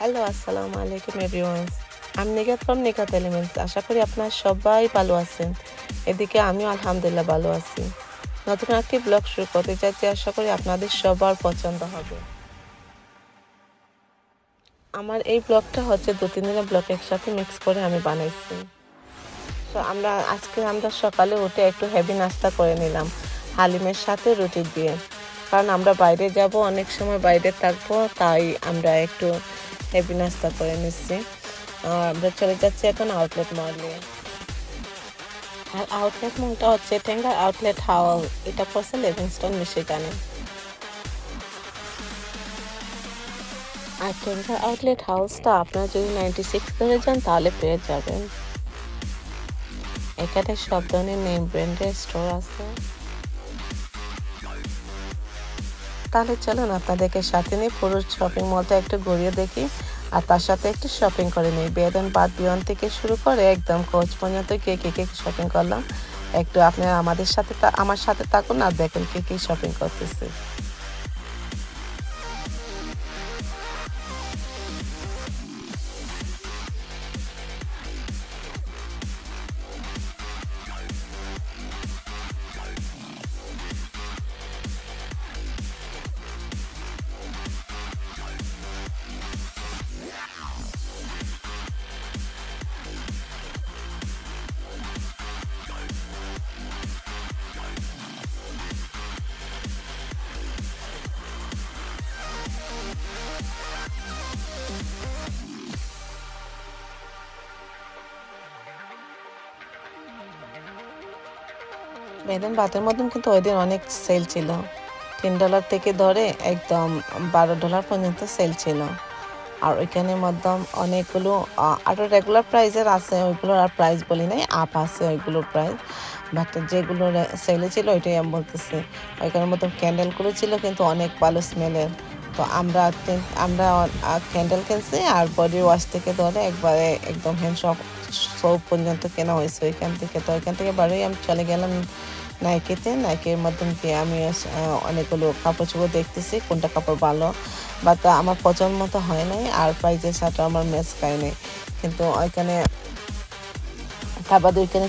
Hello, আসসালামু আলাইকুম everyone. আমি নিগাত ফ্রম নিগাত এলিমেন্টস। আশা করি আপনারা সবাই ভালো আছেন। এদিকে আমিও আলহামদুলিল্লাহ ভালো আছি। নতুন একটি ব্লগ শুরু করতে যাচ্ছি। আশা করি আপনাদের সবার পছন্দ হবে। আমার এই ব্লগটা হচ্ছে ২-৩ দিনের ব্লগ একসাথে মিক্স করে আমি বানাইছি। সো আজকে আমরা সকালে উঠে একটু হেভি নাস্তা করে নিলাম হালিমের সাথে রুটি দিয়ে। কারণ আমরা বাইরে যাব, অনেক সময় বাইরে থাকবো, তাই আমরা একটু হেভি নাস্তা করে নিচ্ছি। আমরা চলে যাচ্ছি এখন আউটলেট মলে। আর আউটলেট মলটা হচ্ছে টেঙ্গার আউটলেট হাউস। এটা পড়ছে লিভিংস্টোন মিশিগানে। আর টেঙ্গার আউটলেট হাউসটা আপনারা যদি 96 ধরে যান তাহলে পেয়ে যাবেন। এখানে সব ধরনের নেম ব্র্যান্ডের স্টোর আছে। তাহলে চলুন আপনাদেরকে সাথে নিয়ে পুরো শপিং মলটা একটু ঘুরিয়ে দেখি, আর তার সাথে একটু শপিং করে নিই। বেড অ্যান্ড বাথ বিয়ন্ড থেকে শুরু করে একদম কোচ পর্যন্ত কে শপিং করলাম। একটু আপনারা আমার সাথে থাকুন আর দেখুন কে শপিং করতেছে। বেড অ্যান্ড বাথের মতন কিন্তু ওই দিন অনেক সেল ছিল। $10 থেকে ধরে একদম $12 পর্যন্ত সেল ছিল। আর ওইখানের মধ্যে অনেকগুলো আরও রেগুলার প্রাইসের আছে, ওইগুলোর আর প্রাইস বলি নাই, আপ আছে ওইগুলোর প্রাইস। বাট যেগুলো সেলে ছিল ওইটাই আমি বলতেছি। ওইখানের মধ্যে ক্যান্ডেলগুলো ছিল কিন্তু অনেক ভালো স্মেলের। তো আমরা ক্যান্ডেল কিনছি, আর বডি ওয়াশ থেকে ধরে একবারে একদম হ্যান্ড সোপ পর্যন্ত কেনা হয়েছে ওইখান থেকে। তো ওইখান থেকে বারোই আমি চলে গেলাম নাইকের মাধ্যমে গিয়ে আমি অনেকগুলো কাপড় চোপড় দেখতেছি কোনটা কাপড় ভালো, বাট আমার পছন্দ মতো হয় নাই, আর প্রাইজের সাথে আমার ম্যাচ খায় নাই। কিন্তু ওইখানে তার বাদে ওইখানে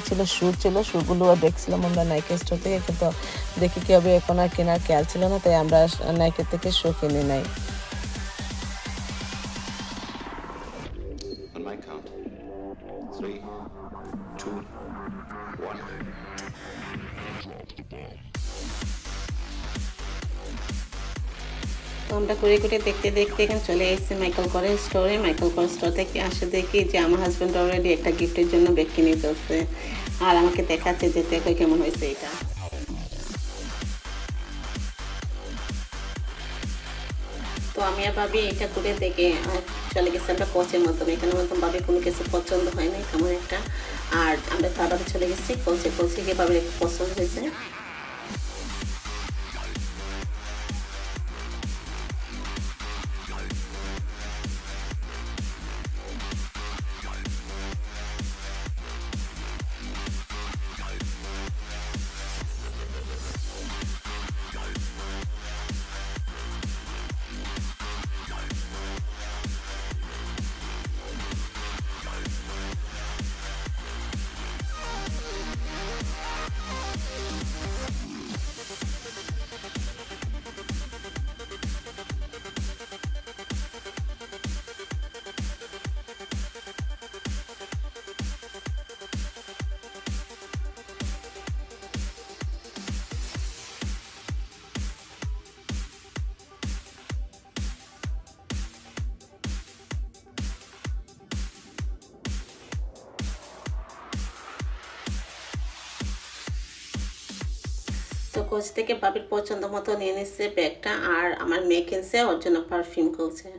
শুগুলো দেখছিলাম আমরা নাইকের স্টোর থেকে, কিন্তু দেখি কি হবে, এখন আর কেনার খেয়াল ছিল না, তাই আমরা নাইকের থেকে শু কিনে নাই। On my count. 3, 2, 1. তো আমরা ঘুরে ঘুরে দেখতে দেখতে এখানে চলে এসেছি মাইকেল করের স্টোরে। মাইকেল করের স্টোর থেকে আসে দেখি যে আমার হাজব্যান্ড অলরেডি একটা গিফটের জন্য ব্যাগ কিনে ফেলছে, আর আমাকে দেখাচ্ছে যে দেখো কেমন হয়েছে এটা। তো আমি আর ভাবি এটা ঘুরে দেখে চলে গেছে আমরা কোচের মাধ্যমে। এখানের মধ্যে ভাবি কোনো কিছু পছন্দ হয় নাই তেমন একটা, আর আমরা তারপরে চলে গেছি কোচে গিয়ে ভাবির একটু পছন্দ হয়েছে। তো কোচ থেকে বাবির পছন্দ মতো নিয়ে নিচ্ছে ব্যাগটা, আর আমার মেয়ে কিনছে ওর জন্য পারফিউম কিনছে।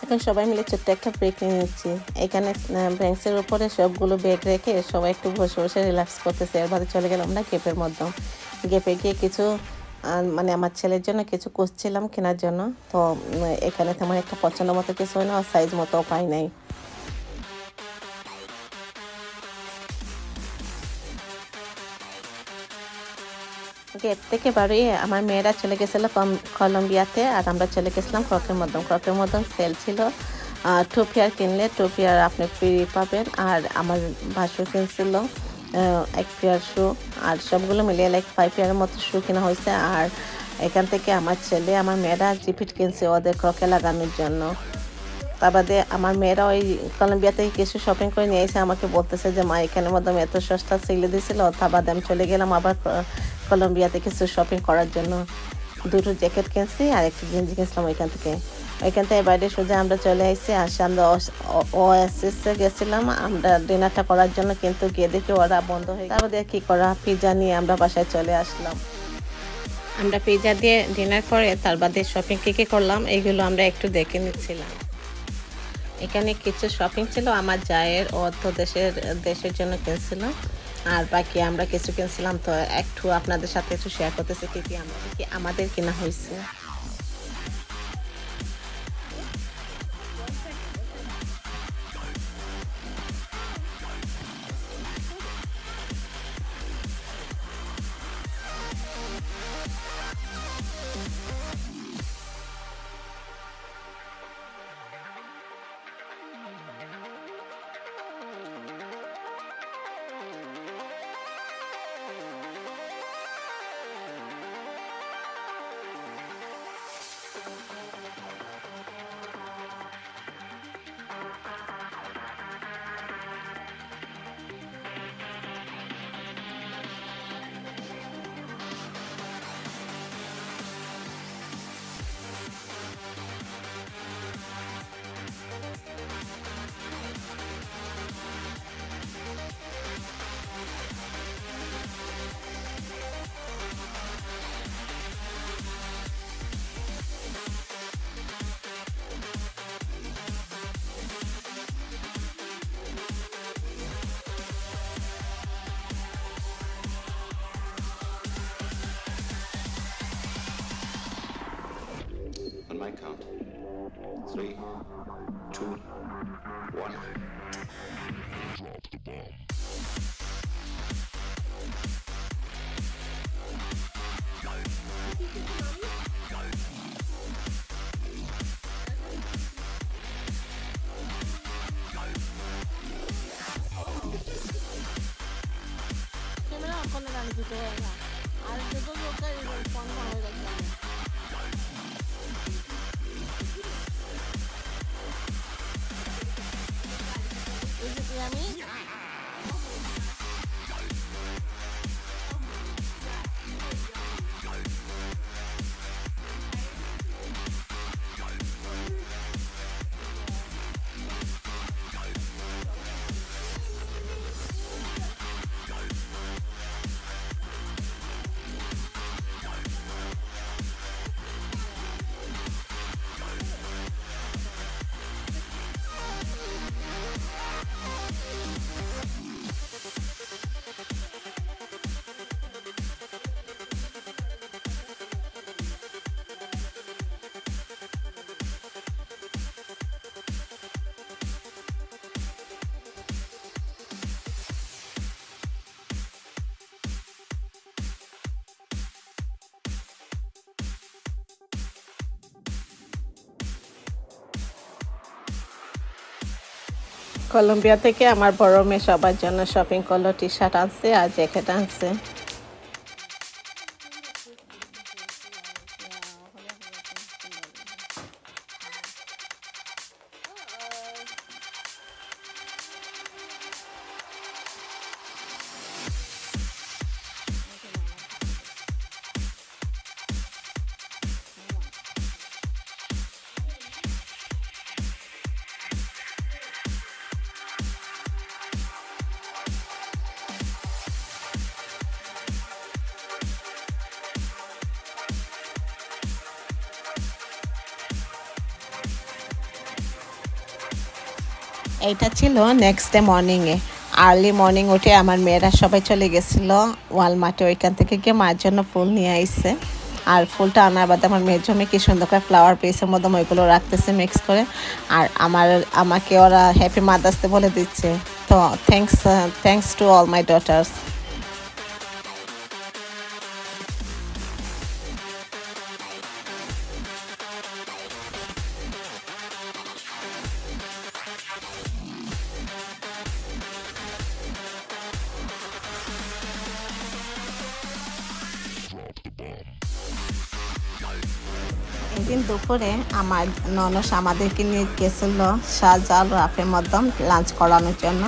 এখন সবাই মিলে ছোট্ট একটা ব্রেক নিয়ে নিচ্ছি। এখানে বেঞ্চের উপরে সবগুলো ব্যাগ রেখে সবাই একটু বসে বসে রিল্যাক্স করতেছে। এর বাদে চলে গেলাম আমরা গেপের মধ্যে। গেপে গিয়ে কিছু মানে আমার ছেলের জন্য কিছু খুঁজছিলাম কেনার জন্য। তো এখানে তেমন একটা পছন্দ মতো কিছু হয় না, আর সাইজ মতো পাই নাই। গেট থেকে বাড়িয়ে আমার মেয়েরা চলে গেছিলো কলম্বিয়াতে, আর আমরা চলে গেছিলাম ক্রকের মধ্যম। ক্রকের মধ্যম সেল ছিল, 2 পেয়ার কিনলে 2 পেয়ার আপনি ফ্রি পাবেন। আর আমার ভাসুর কিনছিল 1 পেয়ার শু, আর সবগুলো মিলিয়ে লাইক 5 পেয়ারের মতো শু কেনা হয়েছে। আর এখান থেকে আমার ছেলে আমার মেয়েরা জিপিট কিনছে ওদের ক্রকে লাগানোর জন্য। তা বাদে আমার মেয়েরা ওই কলম্বিয়া থেকে কিছু শপিং করে নিয়ে এসে আমাকে বলতেছে যে মা এখানের মধ্যে এত সস্তা সেলে দিয়েছিল। তা বাদে আমি চলে গেলাম আবার কলম্বিয়াতে কিছু শপিং করার জন্য। 2টো জ্যাকেট কিনছি আর একটা গেঞ্জি কিনছিলাম ওইখান থেকে বাইরে সোজা আমরা চলে আসছি। আসে আমরা ওয়াসিসে গেছিলাম আমরা ডিনারটা করার জন্য, কিন্তু গিয়ে দেখি ওরা বন্ধ হয়ে গেছে। তারপরে কি করা, পিৎজা নিয়ে আমরা বাসায় চলে আসলাম। আমরা পিৎজা দিয়ে ডিনার করে তার বাদে শপিং কী করলাম এইগুলো আমরা একটু দেখে নিচ্ছিলাম। এখানে কিছু শপিং ছিল আমার জায়ের, ও তো দেশের জন্য কিনছিল, আর বাকি আমরা কিছু কিনছিলাম। তো একটু আপনাদের সাথে একটু শেয়ার করতেছি কি আমাদের কেনা হয়েছে। On my count. 3, 2, 1. Drop the bomb. Camera on করে রাখি দিতে হয় না, আর যত দরকার ফোন হয়ে যাচ্ছে। আমি কলম্বিয়া থেকে আমার বড় মেয়ে সবার জন্য শপিং করলো, টি শার্ট আনছে আর জ্যাকেট আনছে। এইটা ছিল নেক্সট ডে মর্নিংয়ে। আর্লি মর্নিং উঠে আমার মেয়েরা সবাই চলে গেছিলো ওয়ালমার্টে, ওইখান থেকে গিয়ে মায়ের জন্য ফুল নিয়ে আইছে। আর ফুলটা আনার বাদে আমার মেয়ের জন্য কি সুন্দর করে ফ্লাওয়ার পিসের মধ্যে ওইগুলো রাখতেছে মিক্স করে। আর আমাকে ওরা হ্যাপি মাদার্স ডে বলে দিচ্ছে। তো thanks to all my daughters. একদিন দুপুরে আমার ননস আমাদেরকে নিয়ে গেছিল শাহজাল রাফের মধ্যে লাঞ্চ করানোর জন্য।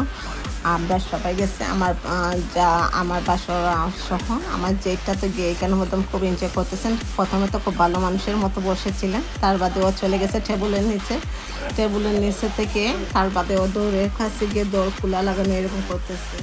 আমরা সবাই গেছে, আমার বাসর সহ আমার জেটটা তো গিয়ে এখানে মতন খুব এনজয় করতেছেন। প্রথমে তো খুব ভালো মানুষের মতো বসেছিলেন, তার বাদে ও চলে গেছে টেবিলের নিচে থেকে, তার বাদে ও দৌড়ের কাছে গিয়ে দৌড় খোলা লাগানো এরকম করতেছে।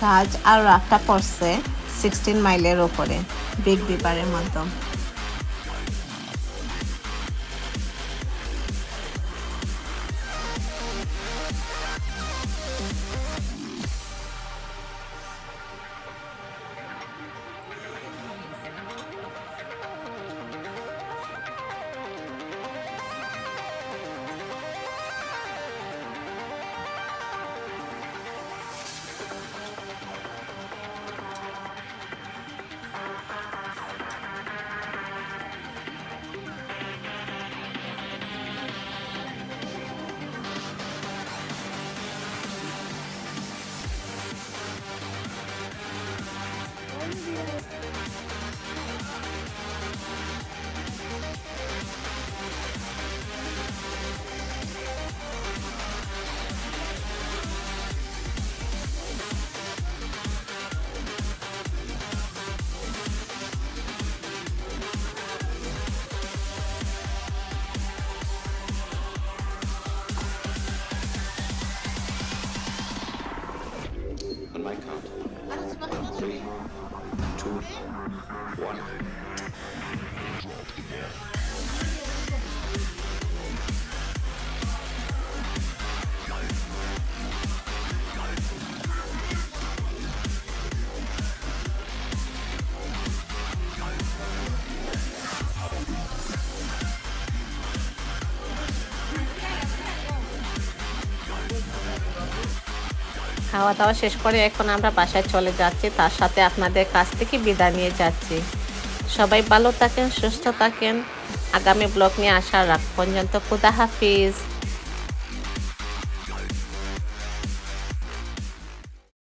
সাজ আর রাফটা পড়ছে 16 মাইলের ওপরে বিগ বিপারের মধ্যে। On my count. 3, 2, 1. খাওয়া দাওয়া শেষ করে এখন আমরা বাসায় চলে যাচ্ছি, তার সাথে আপনাদের কাছ থেকে বিদায় নিয়ে যাচ্ছি। সবাই ভালো থাকেন, সুস্থ থাকেন। আগামী ব্লগ নিয়ে আসার রাখ পর্যন্ত খুদা হাফিজ।